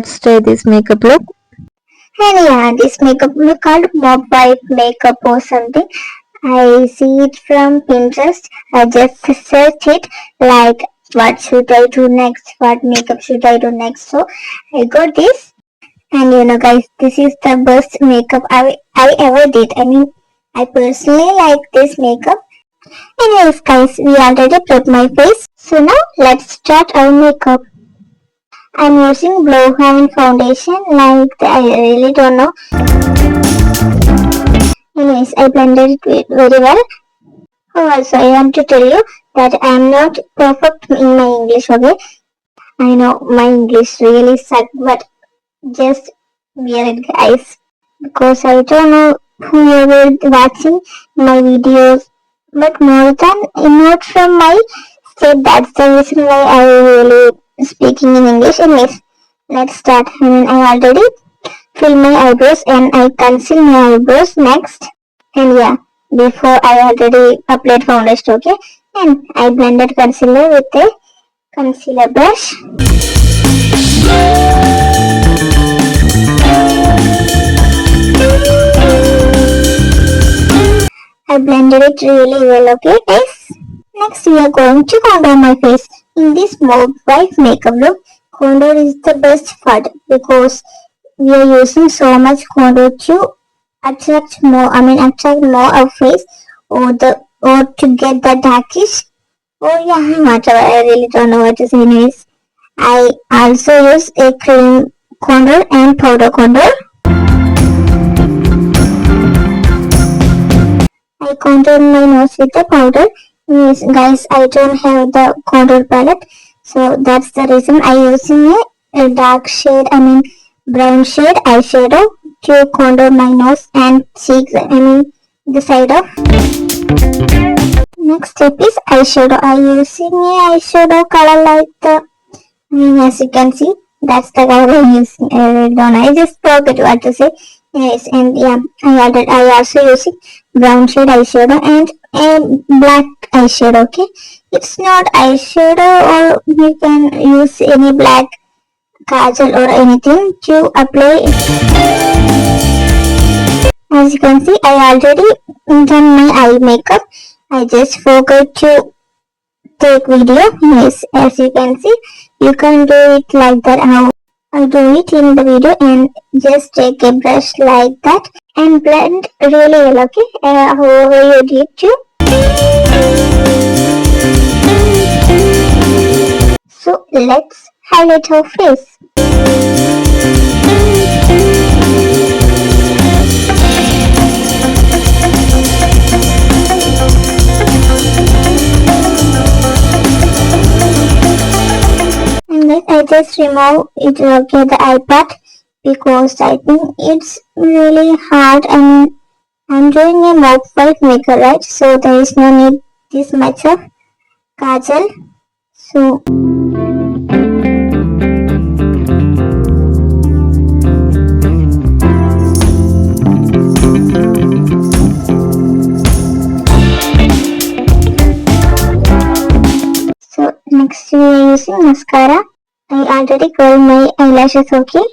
let's try this makeup look. And yeah, this makeup look called mob wife makeup or something. I see it from Pinterest. I just search it like what should I do next, what makeup should I do next. So I got this, and guys, this is the best makeup I ever did. I mean, I personally like this makeup. Anyways, guys, we already prepped my face. So now let's start our makeup. I'm using Glow foundation like I really don't know. Anyways, I blended it very well. Oh, also, I want to tell you that I'm not perfect in my English, okay? I know my English really sucks, but just bear it, guys. Because I don't know who you will watching my videos, but more than not from my state. That's the reason why I really speaking in English. Anyways, let's start. I already fill my eyebrows and I conceal my eyebrows next. And yeah, before I already applied foundation, okay? And I blended concealer with a concealer brush. I blended it really well, okay guys? Next we are going to contour my face. In this mauve white makeup look, contour is the best part because we are using so much contour to attract more of face or to get the darkish. Oh yeah, whatever, I really don't know what to say. Anyways, I also use a cream contour and powder contour. I contour my nose with the powder. Yes, guys, I don't have the contour palette, so that's the reason I using a dark shade, brown shade eyeshadow to contour my nose and cheeks, the side of. Next step is eyeshadow. I using a eyeshadow color like as you can see, that's the color I'm using. I just forgot what to say. Yes, and yeah, I also using brown shade eyeshadow and a black eyeshadow. Okay, it's not eyeshadow, or you can use any black kajal or anything to apply. As you can see, I already done my eye makeup. I just forgot to take video. Yes, as you can see, you can do it like that. How I do it in the video, and just take a brush like that and blend really well, okay? However you did too. So let's highlight our face. I just remove it, okay, the eye part, because I think it's really hard and I'm doing a mauve white makeup, right? So there is no need this much of kajal. So next we are using mascara. I already curled my eyelashes, okay?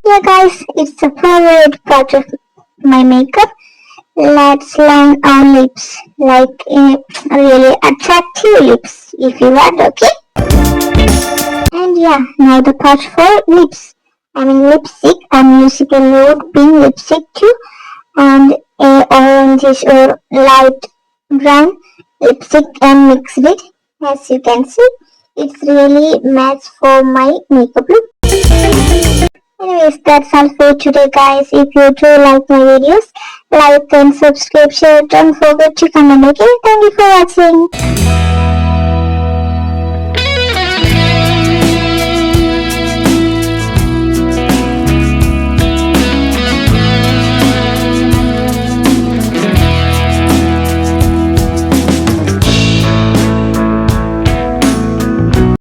Yeah guys, it's the favorite part of my makeup. Let's line our lips like a really attractive lips if you want, okay? And yeah, now the part for lips. Lipstick. I'm using a nude pink lipstick too, and a orangish or light brown lipstick and mix it. As you can see, it's really match for my makeup look. Anyways, that's all for today, guys. If you do like my videos, like and subscribe, share. Don't forget to comment. Okay, thank you for watching.